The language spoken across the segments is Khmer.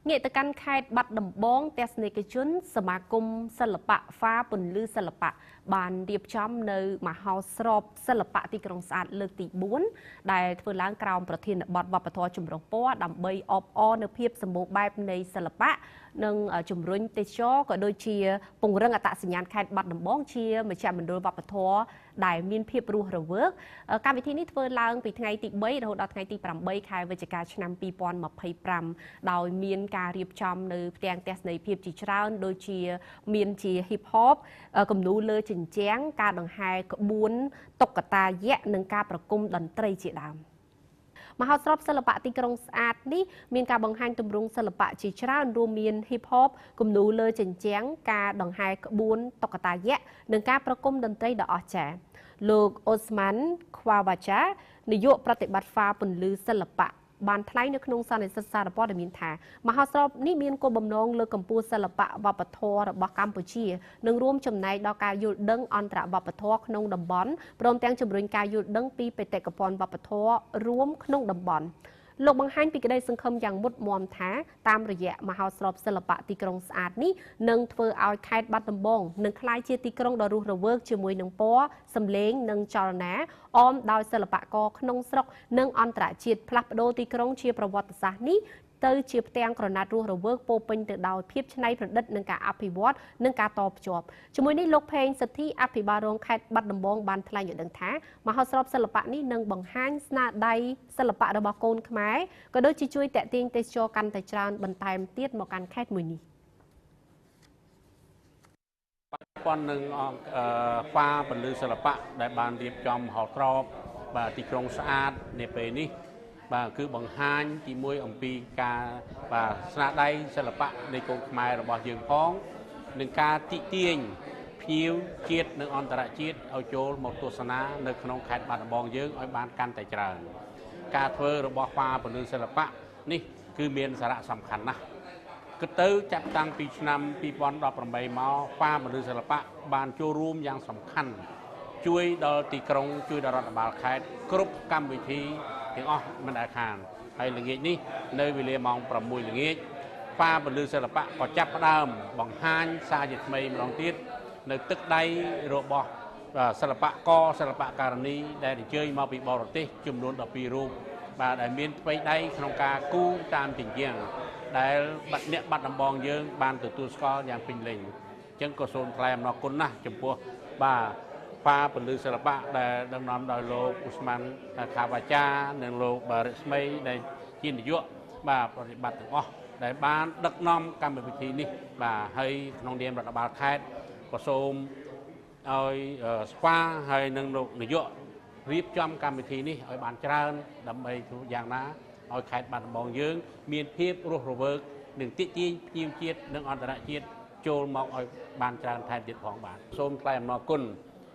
ងាកទៅកាន់ខេត្តបាត់ដំបងទស្សនិកជនសមាគមសិល្បៈហ្វាពន្លឺសិល្បៈបានរៀបចំនៅមហោស្រពសិល្បៈទីក្រុងស្អាតលើកទី4ដែលធ្វើឡើងក្រោមប្រធានបទវប្បធម៌ចម្រុះពណ៌ដើម្បីអបអរនូវភាពសម្បូរបែបនៃសិល្បៈនិងជំរុញទេសចរក៏ដូចជាពង្រឹងអត្តសញ្ញាណខេត្តបាត់ដំបងជាមជ្ឈមណ្ឌលវប្បធម៌ដែលមានភាពរស់រវើកកម្មវិធីនេះធ្វើឡើងពីថ្ងៃទី3រហូតដល់ថ្ងៃទី8ខែវិច្ឆិកាឆ្នាំ2025ដោយមានការរៀបចំនៅផ្ទាំងទស្សនីយភាពជាច្រើនដូចជាមានជា hip hop គំនូរលើជញ្ជាំងការដង្ហែក្បួនតុក្កតាយក្សនិងការប្រគំតន្ត្រីជាដើមមហោស្រពសិល្បៈទីក្រុងស្អាតនេះមានការបង្ហាញទម្រង់សិល្បៈជាច្រើនរួមមាន hip hop គំនូរលើជញ្ជាំងការដង្ហែក្បួនតុក្កតាយក្សនិងការប្រគំតន្ត្រីដ៏អស្ចារ្យលោកអូស្ម៉ាន់ខ្វាវ៉ាចានាយកប្រតិបត្តិហ្វាពន្លឺសិល្បៈបានថ្លែងនៅក្នុងសន្និសីទសារព័ត៌មានថាមហោស្រពនេះមានគោលបំណងលើកកម្ពស់សិល្បៈវប្បធម៌របស់កម្ពុជានិងរួមចំណែកដល់ការយល់ដឹងអន្តរវប្បធម៌ក្នុងតំបន់ព្រមទាំងជំរុញការយល់ដឹងពីបេតិកភណ្ឌវប្បធម៌រួមក្នុងតំបន់លោកបង្ហាញពីក្តីសង្ឃឹមយ៉ាងមុតមមថាតាមរយៈមហោស្រពសិល្បៈទីក្រុងស្អាតនេះនឹងធ្វើឲ្យខេត្តបាត់ដំបងនឹងក្លាយជាទីក្រុងដ៏រស់រវើកជាមួយនឹងពណ៌សម្លេងនិងចលនាអមដោយសិល្បករក្នុងស្រុកនិងអន្តរជាតិផ្លាស់ប្ដូរទីក្រុងជាប្រវត្តិសាស្ត្រនេះទៅជាផ្ទាំងក្រណាត់រស់រវើកពោពេញទៅដោយភាពច្នៃប្រឌិតនិងការអភិវឌ្ឍនិងការតភ្ជាប់ជាមួយនេះលោកផេងសិទ្ធិអភិបាលរងខេត្តបាត់ដំបងបានថ្លែងឲ្យដឹងថាមហោស្រពសិល្បៈនេះនឹងបង្ហាញស្នាដៃសិល្បៈរបស់កូនខ្មែរក៏ដូចជាជួយតាក់ទាញទេសចរកាន់តែច្រើនបន្ថែមទៀតមកកាន់ខេត្តមួយនេះព័ន្ធនឹងហ្វាពន្លឺសិល្បៈដែលបានរៀបចំមហោស្រពបាទទីក្រុងស្អាតនាពេលនេះបាទគឺបង្ហាញទីមួយអំពីការបាទស្នាដៃសិល្បៈនៃកូនខ្មែររបស់យើងផងនឹងការទាក់ទាញភ្ញៀវជាតិនិងអន្តរជាតិឲ្យចូលមកទស្សនានៅក្នុងខេត្តបាត់ដំបងយើងឲ្យបានកាន់តែច្រើនការធ្វើរបស់ហ្វាពន្លឺសិល្បៈនេះគឺមានសារៈសំខាន់ណាស់គិតទៅចាប់តាំងពីឆ្នាំ2018មកហ្វាពន្លឺសិល្បៈបានចូលរួមយ៉ាងសំខាន់ជួយដល់ទីក្រុងជួយដល់រដ្ឋបាលខេត្តគ្រប់កម្មវិធីទាំងអស់មិនដែលខានហើយល្ងាចនេះនៅវេលាម៉ោង6ល្ងាចហ្វាពន្លឺសិល្បៈក៏ចាប់ផ្ដើមបង្ហាញសារជាថ្មីម្ដងទៀតនៅទឹកដៃរបស់សិល្បករសិល្បករនីដែលអញ្ជើញមកពីបរទេសចំនួន12រូបបាទដែលមានថ្មីដៃក្នុងការគូតាមជញ្ជាំងដែលអ្នកបាត់ដំបងយើងបានទទួលស្គាល់យ៉ាងពេញលេញអញ្ចឹងក៏សូមថ្លែងអំណរគុណណាស់ចំពោះបាទហ្វាពន្លឺសិល្បៈដែលដឹកនាំដោយលោកអូស្ម៉ាន់ខាវ៉ាចានិងលោករិស្មីដែលជានាយកបាទប្រតិបត្តិទាំងអស់ដែលបានដឹកនាំកម្មវិធីនេះបាទហើយក្នុងនាមរដ្ឋបាលខេត្តក៏សូមឲ្យស្វាហើយនឹងលោកនាយករៀបចំកម្មវិធីនេះឲ្យបានច្រើនដើម្បីធ្វើយ៉ាងណាឲ្យខេត្តបាត់ដំបងយើងមានភាពរស់រវើកនិងទាក់ទាញភ្ញៀវជាតិនិងអន្តរជាតិចូលមកឲ្យបានច្រើនថែមទៀតផងបាទសូមថ្លែងអំណរគុណ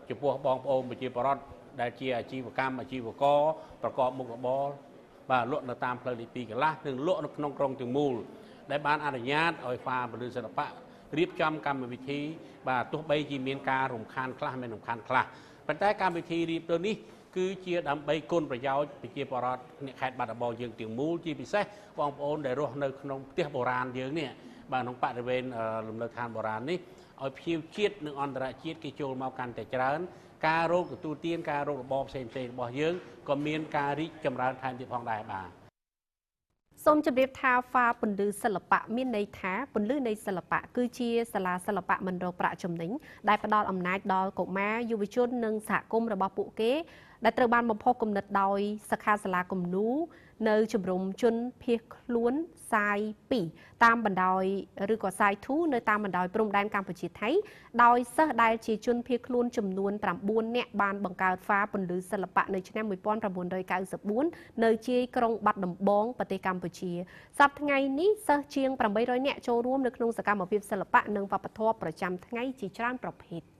ចំពោះបងប្អូនប្រជាពលរដ្ឋដែលជាអាជីវកម្មអាជីវករប្រកបមុខរបរបាទលក់នៅតាមផ្លូវលេខ2កន្លះនិងលក់នៅក្នុងក្រុងទាំងមូលដែលបានអនុញ្ញាតឲ្យហ្វាពន្លឺសិល្បៈរៀបចំកម្មវិធីបាទទោះបីជាមានការរំខានខ្លះមានរំខានខ្លះប៉ុន្តែកម្មវិធីរៀបទៅនេះគឺជាដើម្បីគុណប្រយោជន៍ប្រជាពលរដ្ឋអ្នកខេត្តបាត់ដំបងយើងទាំងមូលជាពិសេសបងប្អូនដែលរស់នៅក្នុងផ្ទះបុរាណយើងនេះបាទក្នុងបរិវេណលំនៅឋានបុរាណនេះឲ្យភ្ញៀវជាតិនិងអន្តរជាតិគេចូលមកកាន់តែច្រើនការរកទទួលទានការរករបរផ្សេងៗរបស់យើងក៏មានការរីកចម្រើនថែមទៀតផងដែរបាទសូមជម្រាបថាហ្វាពន្លឺសិល្បៈមានន័យថាពន្លឺនៃសិល្បៈគឺជាសាលាសិល្បៈមិនរកប្រាក់ចំណេញដែលផ្ដល់អំណាចដល់កុមារយុវជននិងសហគមន៍របស់ពួកគេដែលត្រូវបានបំផុសគំនិតដោយសិក្ខាសាលាគំនូរនៅជំរំជនភៀសខ្លួនសាយ2តាមបណ្ដោយឬក៏សាយ2នៅតាមបណ្ដោយព្រំដែនកម្ពុជាថៃដោយសិស្សដែលជាជនភៀសខ្លួនចំនួន9នាក់បានបង្កើតហ្វាពន្លឺសិល្បៈនៅឆ្នាំ1994នៅជាយក្រុងបាត់ដំបងប្រទេសកម្ពុជាសប្តាហ៍ថ្ងៃនេះសិស្សជាង800នាក់ចូលរួមនៅក្នុងសកម្មភាពសិល្បៈនិងវប្បធម៌ប្រចាំថ្ងៃជាច្រើនប្រភេទ